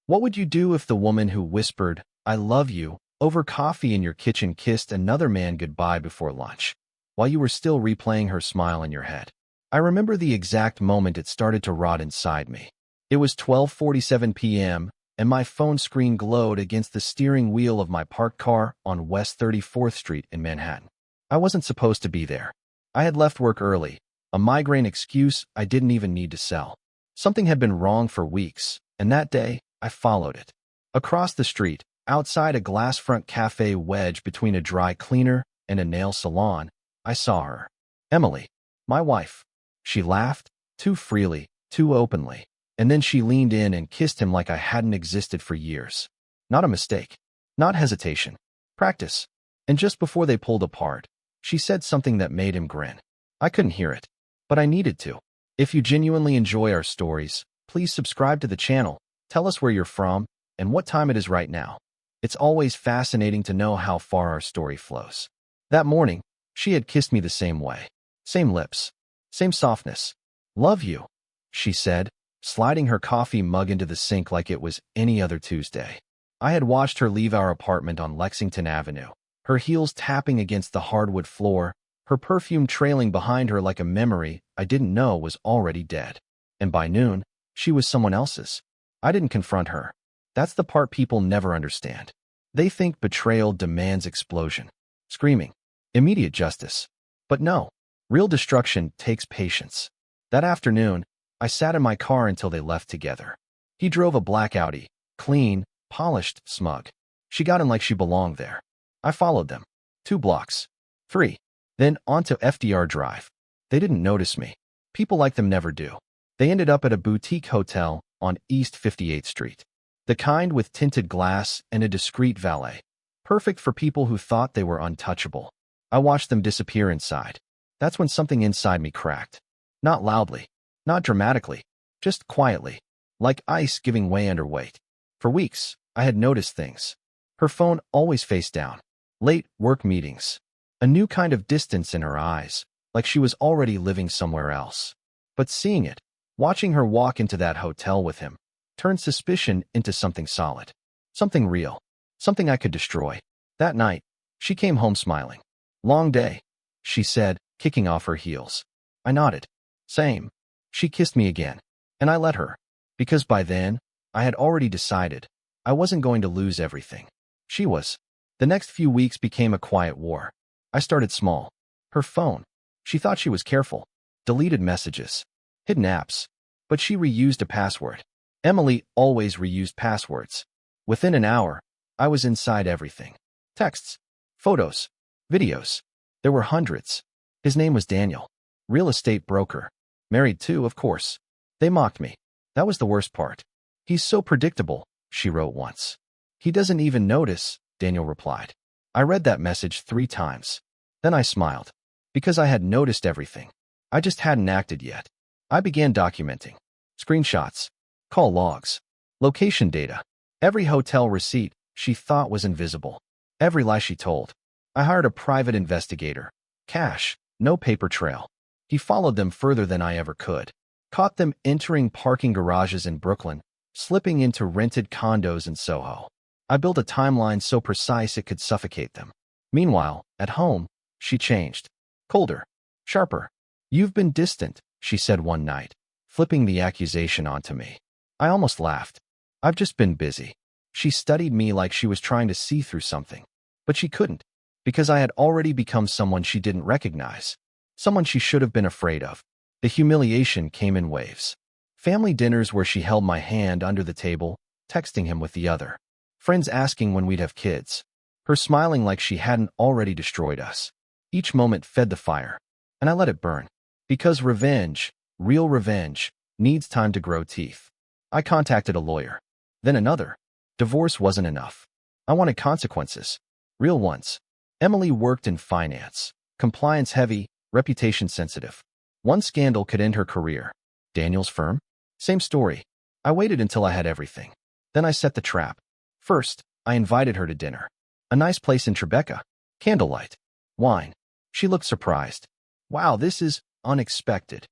What would you do if the woman who whispered, "I love you," over coffee in your kitchen kissed another man goodbye before lunch, while you were still replaying her smile in your head? I remember the exact moment it started to rot inside me. It was 12:47 p.m., and my phone screen glowed against the steering wheel of my parked car on West 34th Street in Manhattan. I wasn't supposed to be there. I had left work early, a migraine excuse I didn't even need to sell. Something had been wrong for weeks, and that day, I followed it. Across the street, outside a glass-front cafe wedged between a dry cleaner and a nail salon, I saw her. Emily, my wife. She laughed, too freely, too openly, and then she leaned in and kissed him like I hadn't existed for years. Not a mistake. Not hesitation. Practice. And just before they pulled apart, she said something that made him grin. I couldn't hear it, but I needed to. If you genuinely enjoy our stories, please subscribe to the channel. Tell us where you're from and what time it is right now. It's always fascinating to know how far our story flows. That morning, she had kissed me the same way. Same lips. Same softness. "Love you," she said, sliding her coffee mug into the sink like it was any other Tuesday. I had watched her leave our apartment on Lexington Avenue, her heels tapping against the hardwood floor, her perfume trailing behind her like a memory I didn't know was already dead. And by noon, she was someone else's. I didn't confront her. That's the part people never understand. They think betrayal demands explosion, screaming, immediate justice. But no, real destruction takes patience. That afternoon, I sat in my car until they left together. He drove a black Audi, clean, polished, smug. She got in like she belonged there. I followed them. 2 blocks. 3. Then onto FDR Drive. They didn't notice me. People like them never do. They ended up at a boutique hotel on East 58th Street. The kind with tinted glass and a discreet valet. Perfect for people who thought they were untouchable. I watched them disappear inside. That's when something inside me cracked. Not loudly. Not dramatically. Just quietly. Like ice giving way under weight. For weeks, I had noticed things. Her phone always face down. Late work meetings. A new kind of distance in her eyes, like she was already living somewhere else. But seeing it, watching her walk into that hotel with him, turned suspicion into something solid. Something real. Something I could destroy. That night, she came home smiling. "Long day," she said, kicking off her heels. I nodded. Same. She kissed me again, and I let her. Because by then, I had already decided I wasn't going to lose everything. She was. The next few weeks became a quiet war. I started small. Her phone. She thought she was careful. Deleted messages. Hidden apps. But she reused a password. Emily always reused passwords. Within an hour, I was inside everything. Texts. Photos. Videos. There were hundreds. His name was Daniel. Real estate broker. Married too, of course. They mocked me. That was the worst part. "He's so predictable," she wrote once. "He doesn't even notice," Daniel replied. I read that message 3 times. Then I smiled. Because I had noticed everything. I just hadn't acted yet. I began documenting. Screenshots. Call logs. Location data. Every hotel receipt she thought was invisible. Every lie she told. I hired a private investigator. Cash. No paper trail. He followed them further than I ever could. Caught them entering parking garages in Brooklyn, slipping into rented condos in Soho. I built a timeline so precise it could suffocate them. Meanwhile, at home, she changed. Colder. Sharper. "You've been distant," she said one night, flipping the accusation onto me. I almost laughed. "I've just been busy." She studied me like she was trying to see through something. But she couldn't, because I had already become someone she didn't recognize. Someone she should have been afraid of. The humiliation came in waves. Family dinners where she held my hand under the table, texting him with the other. Friends asking when we'd have kids. Her smiling like she hadn't already destroyed us. Each moment fed the fire, and I let it burn. Because revenge, real revenge, needs time to grow teeth. I contacted a lawyer. Then another. Divorce wasn't enough. I wanted consequences. Real ones. Emily worked in finance. Compliance heavy, reputation sensitive. One scandal could end her career. Daniel's firm? Same story. I waited until I had everything. Then I set the trap. First, I invited her to dinner. A nice place in Tribeca. Candlelight. Wine. She looked surprised. "Wow, this is unexpected."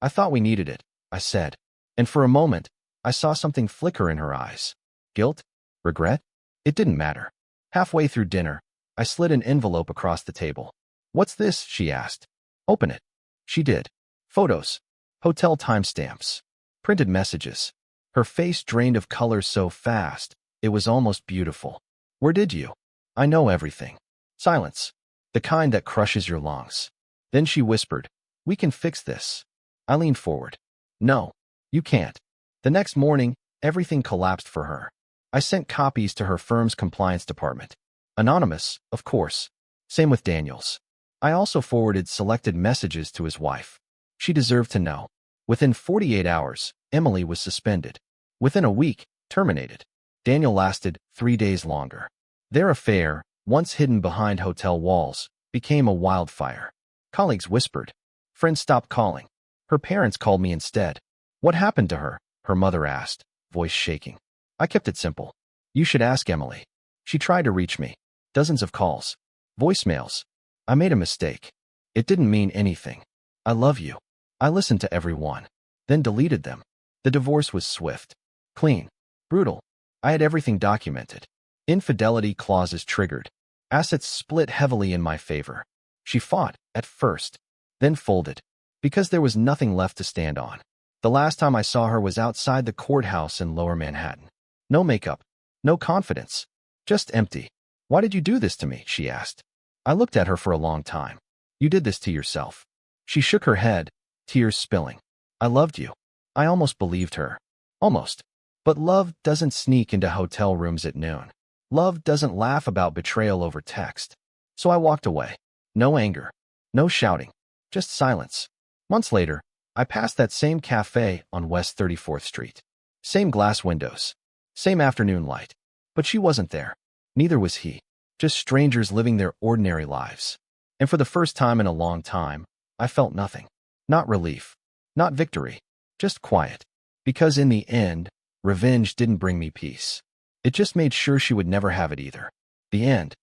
"I thought we needed it," I said. And for a moment, I saw something flicker in her eyes. Guilt? Regret? It didn't matter. Halfway through dinner, I slid an envelope across the table. "What's this?" she asked. "Open it." She did. Photos. Hotel timestamps. Printed messages. Her face drained of color so fast, it was almost beautiful. "Where did you?" "I know everything." Silence. The kind that crushes your lungs. Then she whispered, "We can fix this." I leaned forward. "No, you can't." The next morning, everything collapsed for her. I sent copies to her firm's compliance department. Anonymous, of course. Same with Daniel's. I also forwarded selected messages to his wife. She deserved to know. Within 48 hours, Emily was suspended. Within a week, terminated. Daniel lasted 3 days longer. Their affair, once hidden behind hotel walls, became a wildfire. Colleagues whispered. Friends stopped calling. Her parents called me instead. "What happened to her?" her mother asked, voice shaking. I kept it simple. "You should ask Emily. She tried to reach me. Dozens of calls. Voicemails. I made a mistake. It didn't mean anything. I love you." I listened to every one, then deleted them. The divorce was swift. Clean. Brutal. I had everything documented. Infidelity clauses triggered. Assets split heavily in my favor. She fought, at first, then folded, because there was nothing left to stand on. The last time I saw her was outside the courthouse in Lower Manhattan. No makeup. No confidence. Just empty. "Why did you do this to me?" she asked. I looked at her for a long time. "You did this to yourself." She shook her head, tears spilling. "I loved you." I almost believed her. Almost. But love doesn't sneak into hotel rooms at noon. Love doesn't laugh about betrayal over text. So I walked away. No anger. No shouting. Just silence. Months later, I passed that same cafe on West 34th Street. Same glass windows. Same afternoon light. But she wasn't there. Neither was he. Just strangers living their ordinary lives. And for the first time in a long time, I felt nothing. Not relief. Not victory. Just quiet. Because in the end, revenge didn't bring me peace. It just made sure she would never have it either. The end.